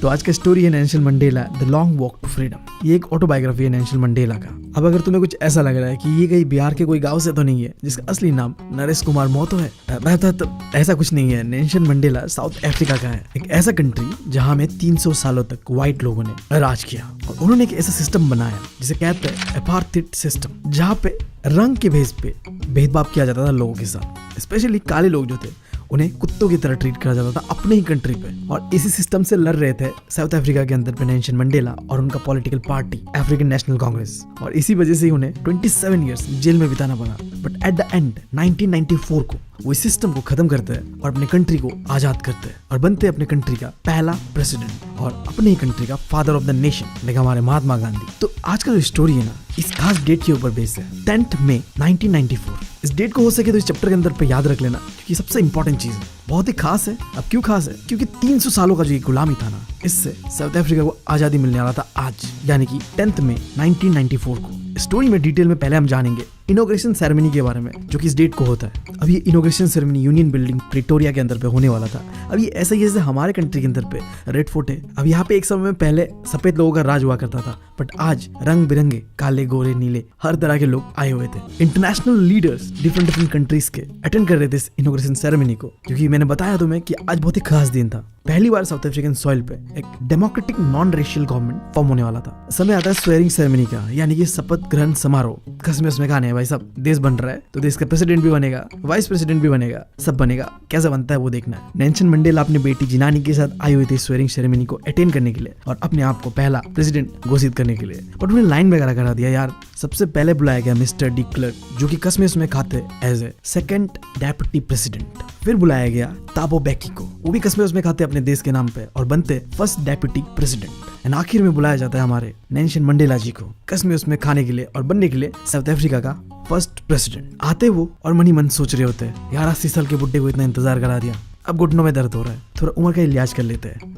तो आज का स्टोरी है Nelson Mandela the long walk to freedom. ये एक ऑटोबायोग्राफी है नेल्सन मंडेला का। अब अगर तुम्हें कुछ ऐसा लग रहा है कि ये कहीं बिहार के कोई गांव से तो नहीं है जिसका असली नाम नरेश कुमार महतो है, तो ऐसा कुछ नहीं है। नेल्सन मंडेला साउथ अफ्रीका का है, एक ऐसा कंट्री जहां में 300 सालों तक व्हाइट लोगों ने राज किया और उन्होंने एक ऐसा सिस्टम बनाया जिसे कहते हैं अपार्थाइड सिस्टम, जहाँ पे रंग के बेस पे भेदभाव किया जाता था लोगों के साथ। स्पेशली काले लोग जो थे उन्हें कुत्तों की तरह ट्रीट करा जाता था अपने ही कंट्री पे। और इसी सिस्टम से लड़ रहे थे साउथ अफ्रीका के अंदर पे नेल्सन मंडेला और उनका political party African national Congress, और इसी वजह से उन्हें 27 इयर्स जेल में बिताना पड़ा। बट एट द एंड 1994 को वो इस सिस्टम को खत्म करते हैं और अपने कंट्री को आजाद करते हैं और बनते हैं अपने कंट्री का पहला प्रेसिडेंट और अपने ही कंट्री का father of the nation, like हमारे महात्मा गांधी। तो आज का जो स्टोरी है ना, इस खास डेट के ऊपर बेस्ड है, 10 मई 1994। इस डेट को हो सके तो इस चैप्टर के अंदर पे याद रख लेना, क्योंकि सबसे इंपॉर्टेंट चीज है, बहुत ही खास है। अब क्यों खास है? क्योंकि 300 सालों का जो ये गुलामी था ना, इससे साउथ अफ्रीका को आजादी मिलने वाला था आज, यानी कि 10 मई 1994 को। स्टोरी में डिटेल में पहले हम जानेंगे इनॉग्रेशन सेरेमनी के बारे में, जो कि इस डेट को होता है। अब ये inauguration ceremony union building Pretoria के अंदर पे होने वाला था। अब ये ऐसा ही जैसे हमारे कंट्री के अंदर पे रेड फोर्ट है। अब यहाँ पे एक समय में पहले सफेद लोगों का राज हुआ करता था, बट आज रंग बिरंगे काले गोरे नीले हर तरह के लोग आए हुए थे। इंटरनेशनल लीडर्स डिफरेंट कंट्रीज के अटेंड कर रहे थे इस इनॉग्रेशन सेरेमनी को, क्योंकि मैंने बताया तुम्हें कि आज बहुत ही खास दिन था। पहली बार साउथ अफ्रीकन सॉइल पे एक democratic non racial government form होने वाला था। समय आता है स्वेयरिंग सेरेमनी का, यानी कि शपथ ग्रहण समारोह। कसम उसमें खाने है भाई साहब, देश बन रहा है तो देश का प्रेसिडेंट भी बनेगा, वाइस प्रेसिडेंट भी बनेगा, सब बनेगा। कैसे बनता है वो देखना है। नेल्सन मंडेला अपनी बेटी जिनानी के साथ आई हुई थी स्वेयरिंग सेरेमनी को अटेंड करने के लिए और अपने आप को पहला प्रेसिडेंट घोषित करने के लिए। बट उन्हें लाइन वगैरह करा दिया यार। सबसे पहले बुलाया गया मिस्टर डी क्लर्क, जो कि कसमें में खाते as a second deputy president. फिर बुलाया गया ताबो बेकी को, वो भी कसमें उसमें खाते अपने देश के नाम पे और बनते फर्स्ट डेप्यूटी प्रेसिडेंट। एंड आखिर में बुलाया जाता है हमारे नेल्सन मंडेला जी को, कसमें उसमें खाने के लिए और बनने के लिए साउथ अफ्रीका का फर्स्ट प्रेसिडेंट। आते वो और मन ही मन सोच रहे होते हैं, यार 80 साल के बुड्ढे को इतना इंतजार करा दिया, अब घुटनों में दर्द हो रहा है, थोड़ा उम्र का इलाज कर लेते हैं।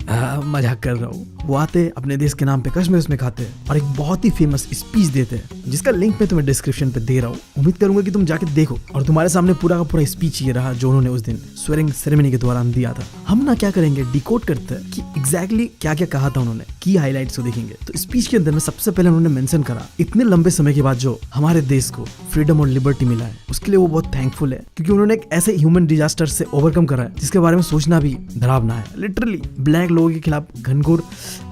मजाक कर रहा हूँ। वो आते अपने देश के नाम पे कश्मीर उसमें खाते हैं और एक बहुत ही फेमस स्पीच देते हैं, जिसका लिंक मैं तुम्हें डिस्क्रिप्शन पे दे रहा हूँ। उम्मीद करूंगा कि तुम जाके देखो। और तुम्हारे सामने पूरा का पूरा स्पीच ये रहा जो उन्होंने उस दिन स्वेयरिंग सेरेमनी के दौरान दिया था। हम ना क्या करेंगे, डिकोड करते हैं कि एग्जैक्टली क्या क्या कहा था उन्होंने, की हाईलाइट्स को देखेंगे। तो स्पीच के अंदर में सबसे पहले उन्होंने मेंशन करा इतने लंबे समय के बाद जो हमारे देश को फ्रीडम और लिबर्टी मिला है, उसके लिए वो बहुत थैंकफुल है, क्योंकि उन्होंने एक ऐसे ह्यूमन डिजास्टर से ओवरकम करा है जिसके बारे में सोचना भी डरावना है। लिटरली ब्लैक लोगों के खिलाफ घनघोर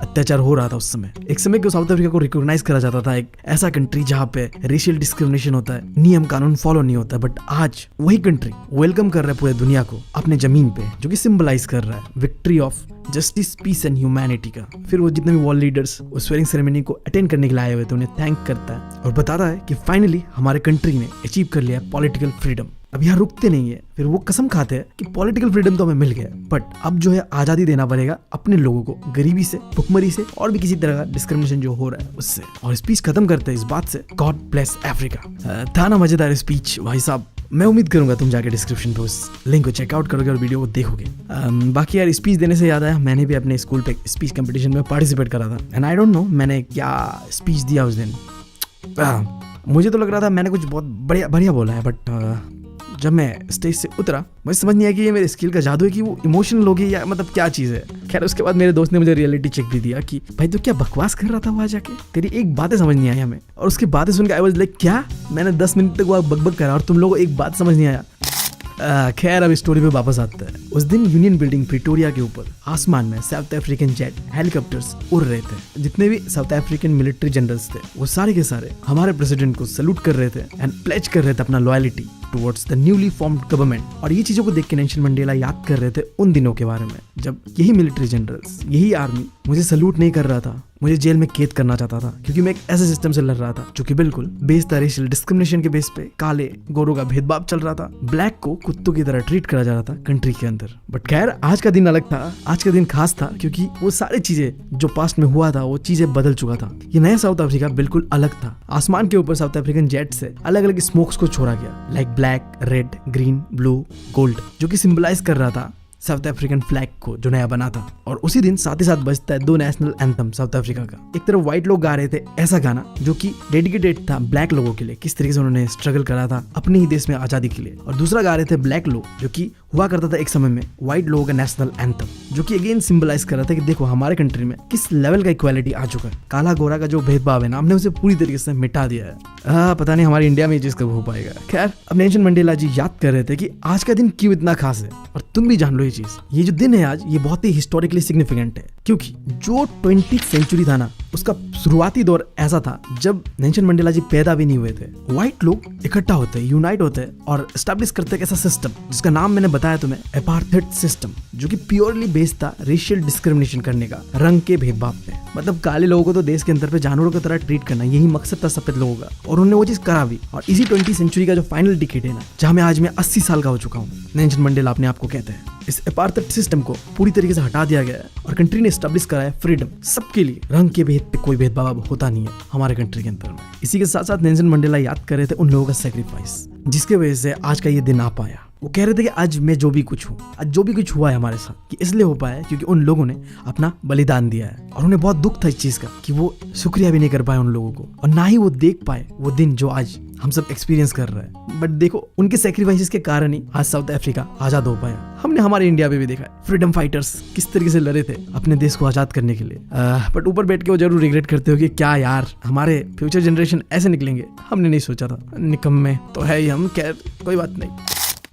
अत्याचार हो रहा था उस समय। एक समय को साउथ अफ्रीका को रिकॉग्नाइज करा जाता था, एक ऐसा कंट्री जहाँ पे रेशियल डिस्क्रिमिनेशन होता है, नियम कानून फॉलो नहीं होता। बट आज वही कंट्री वेलकम कर रहा है पूरे दुनिया को अपने जमीन पे, जो कि सिंबलाइज कर रहा है victory of justice, peace and humanity का। फिर वो जितने भी वर्ल्ड लीडर्स उस स्वेयरिंग सेरेमनी को अटेंड करने के लिए आए हुए थे, उन्हें थैंक करता है और बताता है कि फाइनली हमारे कंट्री ने अचीव कर लिया पॉलिटिकल फ्रीडम। अब यहाँ रुकते नहीं है, फिर वो कसम खाते हैं कि पॉलिटिकल फ्रीडम तो हमें मिल गया, बट अब जो है आजादी देना पड़ेगा अपने लोगों को गरीबी से, भुखमरी से और भी किसी तरह का डिस्क्रिमिनेशन जो हो रहा है उससे। और स्पीच खत्म करते हैं इस बात से, गॉड ब्लेस अफ्रीका। था ना मजेदार स्पीच भाई साहब। मैं उम्मीद करूंगा तुम जाके डिस्क्रिप्शन पे उस लिंक को चेकआउट करोगे और वीडियो को देखोगे। बाकी यार स्पीच देने से याद आया, मैंने भी अपने स्कूल पे स्पीच कंपटीशन में पार्टिसिपेट करा था। एंड आई डोंट नो मैंने क्या स्पीच दिया उस दिन। मुझे तो लग रहा था मैंने कुछ बहुत बढ़िया बोला है, बट जब मैं स्टेज से उतरा मुझे समझ नहीं आया कि ये मेरे स्किल का जादू है कि वो इमोशनल होगी या मतलब क्या चीज़ है। खैर उसके बाद मेरे दोस्त ने मुझे रियलिटी चेक भी दिया कि भाई तो क्या बकवास कर रहा था वहाँ जाके, तेरी एक बातें समझ नहीं आई हमें। और उसकी बातें सुन के आई वाज लाइक क्या, मैंने 10 मिनट तक वहाँ बकबक करा और तुम लोगों को एक बात समझ नहीं आया। खैर अब स्टोरी पे वापस आते हैं। उस दिन यूनियन बिल्डिंग प्रिटोरिया के ऊपर आसमान में साउथ अफ्रीकन जेट हेलीकॉप्टर्स उड़ रहे थे। जितने भी साउथ अफ्रीकन मिलिट्री जनरल्स थे वो सारे के सारे हमारे प्रेसिडेंट को सैल्यूट कर रहे थे एंड प्लेज कर रहे थे अपना loyalty towards the newly formed government. और ये चीजों को देख के नेल्सन मंडेला याद कर रहे थे उन दिनों के बारे में जब यही मिलिट्री जनरल्स, यही आर्मी मुझे सैल्यूट नहीं कर रहा था, मुझे जेल में कैद करना चाहता था, क्योंकि मैं एक ऐसे सिस्टम से लड़ रहा था जो कि बिल्कुल बेस्ड रेशियल डिस्क्रिमिनेशन के बेस पे काले गोरों का भेदभाव चल रहा था, ब्लैक को कुत्तों की तरह ट्रीट करा जा रहा था कंट्री के अंदर। बट खैर आज का दिन अलग था, आज का दिन खास था, क्योंकि वो सारी चीजें जो पास्ट में हुआ था वो चीजें बदल चुका था। ये नया साउथ अफ्रीका बिल्कुल अलग था। आसमान के ऊपर साउथ अफ्रीकन जेट से अलग अलग स्मोक्स को छोड़ा गया, like black, red, green, blue, gold, जो कि सिंबलाइज कर रहा था साउथ अफ्रीकन फ्लैग को जो नया बना था। और उसी दिन साथ ही साथ बजता है 2 नेशनल एंथम साउथ अफ्रीका का। एक तरफ व्हाइट लोग गा रहे थे ऐसा गाना जो कि डेडिकेटेड था ब्लैक लोगों के लिए, किस तरीके से उन्होंने स्ट्रगल करा था अपने ही देश में आजादी के लिए। और दूसरा गा रहे थे ब्लैक लोग, जो कि हुआ करता था एक समय में व्हाइट लोगों का नेशनल एंथम, जो कि अगेन सिंबलाइज कर रहा था कि देखो हमारे कंट्री में किस लेवल का इक्वालिटी आ चुका है। काला गोरा का जो भेदभाव है ना, हमने उसे पूरी तरीके से मिटा दिया है। पता नहीं हमारी इंडिया में ये चीज कब हो पाएगा। खैर, अब नेल्सन मंडेला जी याद कर रहे थे कि आज का दिन क्यों इतना खास है, और तुम भी जान लो ये चीज। ये जो दिन है आज, ये बहुत ही हिस्टोरिकली सिग्निफिकेंट है, क्योंकि जो 20th सेंचुरी था ना, उसका शुरुआती दौर ऐसा था जब नेल्सन मंडेला जी पैदा भी नहीं हुए थे। व्हाइट लोग इकट्ठा होते हैं, यूनाइट होते हैं और एस्टैब्लिश करते हैं ऐसा सिस्टम जिसका नाम मैंने बताया तुम्हें, अपार्थाइड सिस्टम, जो कि प्योरली बेस्ड था रेशियल डिस्क्रिमिनेशन करने का, रंग के भेदभाव पे। मतलब काले लोगों को तो देश के अंदर पे जानवरों की तरह ट्रीट करना, यही मकसद था सफेद लोगों का, और उन्होंने वो चीज करा भी। और इसी 20th सेंचुरी का जो फाइनल डिकेड है ना, जहां मैं आज मैं 80 साल का हो चुका हूँ, नेल्सन मंडेला अपने आप को कहते हैं, इस अपार्थाइड सिस्टम को पूरी तरीके से हटा दिया गया है और कंट्री ने एस्टैब्लिश करा है फ्रीडम सबके लिए। रंग के भेद पे कोई भेदभाव अब होता नहीं है हमारे कंट्री के अंदर में। इसी के साथ साथ नेल्सन मंडेला याद कर रहे थे उन लोगों का सेक्रीफाइस, जिसके वजह से आज का ये दिन आ पाया। वो कह रहे थे कि आज मैं जो भी कुछ हूँ, आज जो भी कुछ हुआ है हमारे साथ, कि इसलिए हो पाया है क्योंकि उन लोगों ने अपना बलिदान दिया है। और उन्हें बहुत दुख था इस चीज का कि वो शुक्रिया भी नहीं कर पाए उन लोगों को, और ना ही वो देख पाए वो दिन जो आज हम सब एक्सपीरियंस कर रहे हैं। बट देखो, उनके सेक्रीफाइसेस के कारण ही आज साउथ अफ्रीका आजाद हो पाया। हमने हमारे इंडिया में भी देखा है फ्रीडम फाइटर्स किस तरीके से लड़े थे अपने देश को आजाद करने के लिए। बट ऊपर बैठ के वो जरूर रिग्रेट करते हो कि क्या यार, हमारे फ्यूचर जनरेशन ऐसे निकलेंगे, हमने नहीं सोचा था, निकम्मे तो है ही हम। खैर, कोई बात नहीं।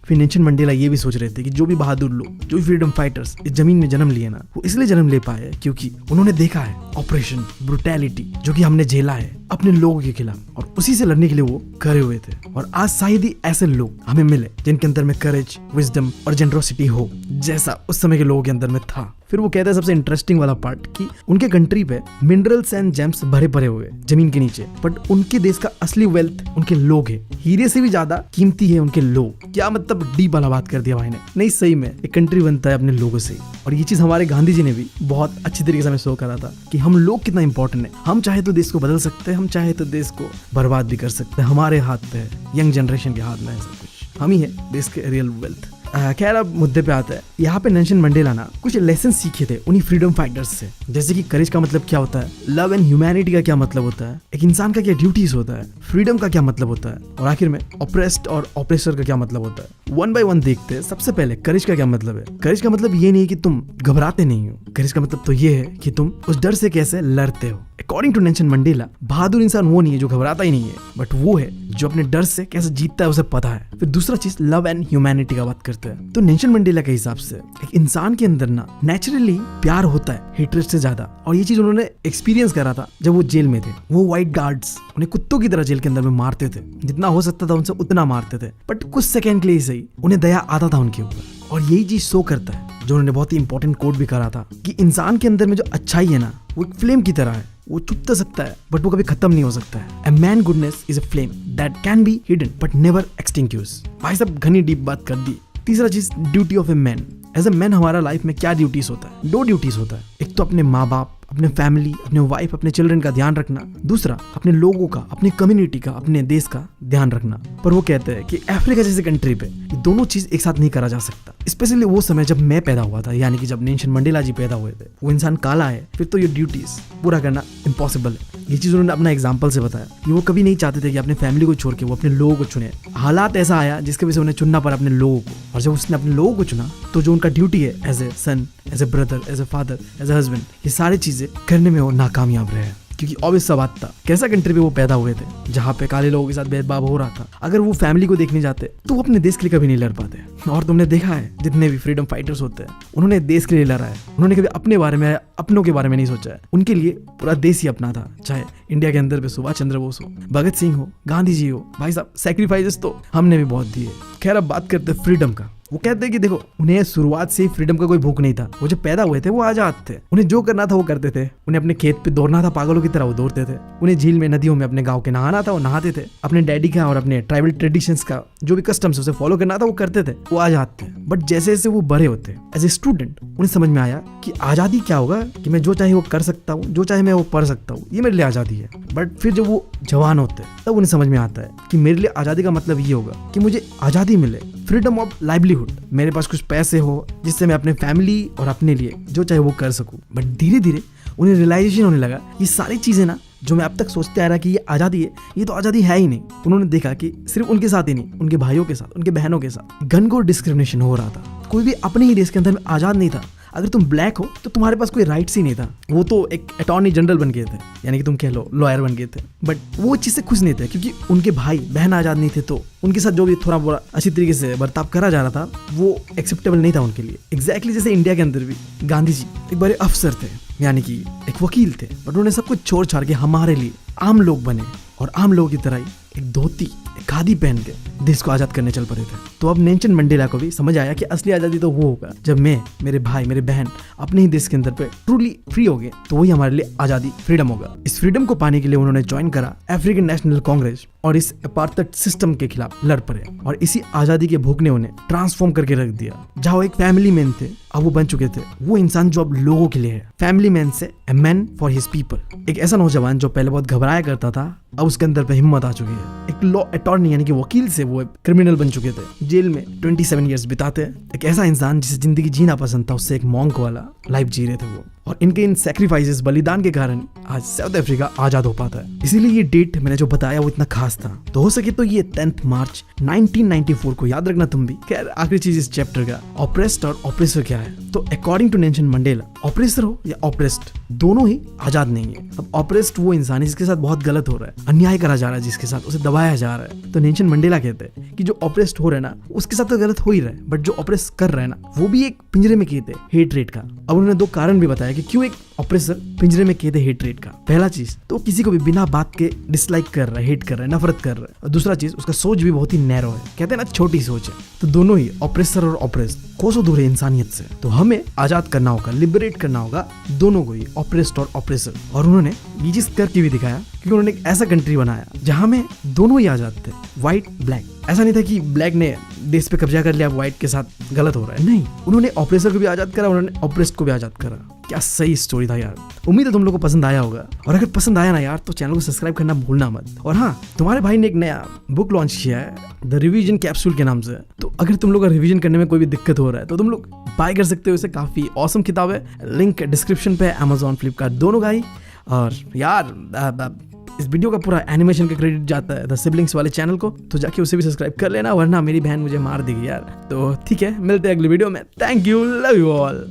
फिर नेल्सन मंडेला ये भी सोच रहे थे कि जो भी बहादुर लोग, जो भी फ्रीडम फाइटर्स इस जमीन में जन्म लिए ना, वो इसलिए जन्म ले पाए क्योंकि उन्होंने देखा है ऑपरेशन ब्रुटैलिटी जो कि हमने झेला है अपने लोगों के खिलाफ, और उसी से लड़ने के लिए वो करे हुए थे। और आज शायद ही ऐसे लोग हमें मिले जिनके अंदर में करेज, विजडम और जेनरोसिटी हो, जैसा उस समय के लोगों के अंदर में था। फिर वो कहते हैं सबसे इंटरेस्टिंग वाला पार्ट कि उनके कंट्री पे मिनरल्स एंड जेम्स भरे पड़े हुए जमीन के नीचे, बट उनके देश का असली वेल्थ उनके लोग है। हीरे से भी ज्यादा कीमती है उनके लोग। क्या मतलब डीप वाला बात कर दिया भाई ने। नहीं, सही में एक कंट्री बनता है अपने लोगों से। और ये चीज हमारे गांधी जी ने भी बहुत अच्छी तरीके से हमें शो करा था कि हम लोग कितना इंपॉर्टेंट है। हम चाहे तो देश को बदल सकते हैं, हम चाहे तो देश को बर्बाद भी कर सकते हैं। हमारे हाथ पे है, यंग जनरेशन के हाथ में है सब कुछ। हम ही है देश के रियल वेल्थ। खैर, अब मुद्दे पे आता है। यहाँ पे नेल्सन मंडेला ना कुछ लेसन सीखे थे उन्हीं फ्रीडम फाइटर्स से, जैसे कि करेज का मतलब क्या होता है, लव एंड ह्यूमैनिटी का क्या मतलब होता है, एक इंसान का क्या ड्यूटीज होता है, फ्रीडम का क्या मतलब होता है, और आखिर में ऑप्रेस्ड और ऑप्रेसर का क्या मतलब होता है। वन बाय वन देखते हैं। सबसे पहले करेज का क्या मतलब है। करेज का मतलब ये नहीं है कि तुम घबराते नहीं हो। करेज का मतलब तो ये है कि तुम उस डर से कैसे लड़ते हो। अकॉर्डिंग टू नेल्सन मंडेला, बहादुर इंसान वो नहीं है जो घबराता ही नहीं है, बट वो है जो अपने डर से कैसे जीतता है उसे पता है। फिर दूसरा चीज लव एंड ह्यूमैनिटी का बात करते हैं। तो नेल्सन मंडेला के हिसाब से एक इंसान के अंदर ना नेचुरली प्यार होता है हेट्रेड से ज्यादा, और ये चीज उन्होंने एक्सपीरियंस करा था जब वो जेल में थे। वो व्हाइट गार्ड्स उन्हें कुत्तों की तरह जेल के अंदर में मारते थे, जितना हो सकता था उनसे उतना मारते थे, बट कुछ सेकंड के लिए सही उन्हें दया आता था उनके ऊपर। और यही चीज शो करता है जो उन्होंने बहुत ही इंपॉर्टेंट कोट भी करा था कि इंसान के अंदर में जो अच्छाई है ना, वो एक फ्लेम की तरह है। वो छुप तो सकता है बट वो कभी खत्म नहीं हो सकता है। A man goodness is a flame that can be hidden but never extinguished। भाई साहब, घनी डीप बात कर दी। तीसरा चीज, duty of a man. As a man हमारा लाइफ में क्या ड्यूटीज होता है? 2 ड्यूटीज होता है। एक तो अपने माँ बाप, अपने फैमिली, अपने वाइफ, अपने चिल्ड्रन का ध्यान रखना। दूसरा, अपने लोगों का, अपनी कम्युनिटी का, अपने देश का ध्यान रखना। पर वो कहते हैं कि अफ्रीका जैसे कंट्री पे ये दोनों चीज एक साथ नहीं करा जा सकता। स्पेशली वो समय जब मैं पैदा हुआ था, यानी कि जब नेल्सन मंडेला जी पैदा हुए थे। वो इंसान काला है, फिर तो ये ड्यूटीज पूरा करना इम्पॉसिबल है। ये चीज उन्होंने अपना एग्जाम्पल से बताया कि वो कभी नहीं चाहते थे कि अपने फैमिली को छोड़ के वो अपने लोगों को चुने। हालात ऐसा आया जिसके वजह से उन्हें चुनना पड़ा अपने लोगों को, और जब उसने अपने लोगों को चुना तो जो उनका ड्यूटी है as a son, as a brother, as a father, as a husband, ये सारी चीजें करने में वो नाकामयाब रहे। क्योंकि ऑब्वियस सा बात था, कैसा कंट्री पे वो पैदा हुए थे जहाँ पे काले लोगों के साथ भेदभाव हो रहा था। अगर वो फैमिली को देखने जाते तो वो अपने देश के लिए कभी नहीं लड़ पाते। और तुमने देखा है जितने भी फ्रीडम फाइटर्स होते हैं, उन्होंने देश के लिए लड़ा है। उन्होंने कभी अपने बारे में, अपनों के बारे में नहीं सोचा है। उनके लिए पूरा देश ही अपना था। चाहे इंडिया के अंदर पे सुभाष चंद्र बोस हो, भगत सिंह हो, गांधी जी हो, भाई साहब सेक्रीफाइसेस तो हमने भी बहुत दिए। खैर, अब बात करते हैं फ्रीडम का। वो कहते हैं कि देखो, उन्हें शुरुआत से ही फ्रीडम का कोई भूख नहीं था। वो जब पैदा हुए थे वो आजाद थे। उन्हें जो करना था वो करते थे। उन्हें अपने खेत पे दौड़ना था, पागलों की तरह वो दौड़ते थे। उन्हें झील में, नदियों में अपने गांव के नहाना था, वो नहाते थे। अपने डैडी का और अपने ट्राइबल ट्रेडिशंस का जो भी कस्टम्स उसे फॉलो करना था वो करते थे। वो आजाद थे। बट जैसे जैसे वो बड़े होते, एज ए स्टूडेंट, उन्हें समझ में आया कि आजादी क्या होगा, कि मैं जो चाहे वो कर सकता हूँ, जो चाहे मैं वो पढ़ सकता हूँ, ये मेरे लिए आजादी है। बट फिर जब वो जवान होते तब उन्हें समझ में आता है कि मेरे लिए आजादी का मतलब ये होगा कि मुझे आजादी मिले फ्रीडम ऑफ लाइवलीहुड, मेरे पास कुछ पैसे हो जिससे मैं अपने फैमिली और अपने लिए जो चाहे वो कर सकूं। बट धीरे धीरे उन्हें रियलाइजेशन होने लगा ये सारी चीजें ना जो मैं अब तक सोचते आ रहा कि ये आज़ादी है, ये तो आज़ादी है ही नहीं। उन्होंने देखा कि सिर्फ उनके साथ ही नहीं, उनके भाइयों के साथ, उनके बहनों के साथ घनघोर डिस्क्रिमिनेशन हो रहा था। कोई भी अपने ही देश के अंदर में आज़ाद नहीं था। अगर तुम ब्लैक हो तो तुम्हारे पास कोई राइट्स ही नहीं था। वो तो एक अटॉर्नी जनरल बन गए थे, यानी कि तुम कह लो लॉयर बन गए थे, बट वो चीज़ से खुश नहीं थे क्योंकि उनके भाई बहन आज़ाद नहीं थे। तो उनके साथ जो भी थोड़ा बहुत अच्छी तरीके से बर्ताव करा जा रहा था वो एक्सेप्टेबल नहीं था उनके लिए। एग्जैक्टली जैसे इंडिया के अंदर भी गांधी जी एक बड़े अफसर थे, यानी कि एक वकील थे, बट उन्होंने सब कुछ छोड़ छाड़ के हमारे लिए आम लोग बने और आम लोगों की तरह ही एक धोती, एक खादी पहन के देश को आजाद करने चल पड़े थे। तो अब नेल्सन मंडेला को भी समझ आया कि असली आजादी तो वो होगा जब मैं, मेरे भाई, मेरे बहन अपने ही देश के अंदर पे ट्रूली फ्री हो गए, तो वही हमारे लिए आजादी, फ्रीडम होगा। इस फ्रीडम को पाने के लिए उन्होंने ज्वाइन करा अफ्रीकन नेशनल कांग्रेस और इस अपार्थाइड सिस्टम के खिलाफ लड़ पड़े और इसी आजादी के भूख ने उन्हें ट्रांसफॉर्म करके रख दिया। जहाँ वो एक फैमिली मैन थे अब वो बन चुके थे वो इंसान जो अब लोगों के लिए है। फैमिली मैन से a man for his people. एक ऐसा नौजवान जो पहले बहुत घबराया करता था अब उसके अंदर पे हिम्मत आ चुकी है। एक लॉ अटॉर्नी यानी कि वकील से वो क्रिमिनल बन चुके थे, जेल में 27 ईयर्स बिताते। एक ऐसा इंसान जिसे जिंदगी जीना पसंद था उससे एक मॉन्क वाला लाइफ जी रहे थे वो। और इनके इन सैक्रिफाइसेस, बलिदान के कारण आज साउथ अफ्रीका आजाद हो पाता है। इसीलिए ये डेट मैंने जो बताया वो इतना खास था। तो हो सके तो ये 10 मार्च 1994 को याद रखना तुम भी। खैर आखिरी चीज इस चैप्टर का ऑप्रेस्ड और ऑप्रेसर क्या है। तो according to Nelson Mandela oppressor हो या ऑप्रेस्ड दोनों ही आजाद नहीं है। अब ऑप्रेस्ड वो इंसान है जिसके साथ बहुत गलत हो रहा है, अन्याय करा जा रहा है, जिसके साथ उसे दबाया जा रहा है। तो नेल्सन मंडेला कहते हैं कि जो ऑप्रेस्ड हो रहा है ना उसके साथ तो गलत हो ही रहा है, बट जो ऑप्रेस कर रहा है ना वो भी एक पिंजरे में कैद है हेट रेट का। अब उन्होंने 2 कारण भी बताया कि क्यों एक ऑप्रेसर पिंजरे में कैद है हेट रेट का। पहला चीज तो किसी को भी बिना बात के डिसलाइक कर रहा है, हेट कर रहा है, नफरत कर रहा है। और दूसरा चीज उसका सोच भी बहुत ही नैरो है, कहते हैं ना छोटी सोच है। तो दोनों ही ऑप्रेसर और ऑप्रेस्ड कोसों दूर है इंसानियत से। तो हमें आजाद करना होगा, लिबरेट करना होगा दोनों को ही, ऑप्रेस्ड और ऑप्रेसर। और उन्होंने ये चीज करके भी दिखाया क्योंकि उन्होंने एक ऐसा कंट्री बनाया जहां में दोनों ही आजाद थे, व्हाइट ब्लैक। ऐसा नहीं था कि ब्लैक ने देश पे कब्जा कर लिया, व्हाइट के साथ गलत हो रहा है, नहीं। उन्होंने ऑप्रेसर को भी आजाद करा, उन्होंने ऑप्रेस्ड को भी आजाद करा। क्या सही स्टोरी था यार। उम्मीद है तुम लोगों को पसंद आया होगा, और अगर पसंद आया ना यार तो चैनल को सब्सक्राइब करना भूलना मत। और हाँ, तुम्हारे भाई ने एक नया बुक लॉन्च किया है द रिवीजन कैप्सूल के नाम से। तो अगर तुम लोग का रिवीजन करने में कोई भी दिक्कत हो रहा है तो तुम लोग बाय कर सकते हो इसे। काफी ऑसम किताब है, लिंक डिस्क्रिप्शन पे, अमेजॉन, फ्लिपकार्ट दोनों का ही। और यार इस वीडियो का पूरा एनिमेशन का क्रेडिट जाता है द सिबलिंग्स वाले चैनल को, तो जाके उसे भी सब्सक्राइब कर लेना, वरना मेरी बहन मुझे मार देगी यार। तो ठीक है, मिलते हैं अगली वीडियो में। Thank you, love you all.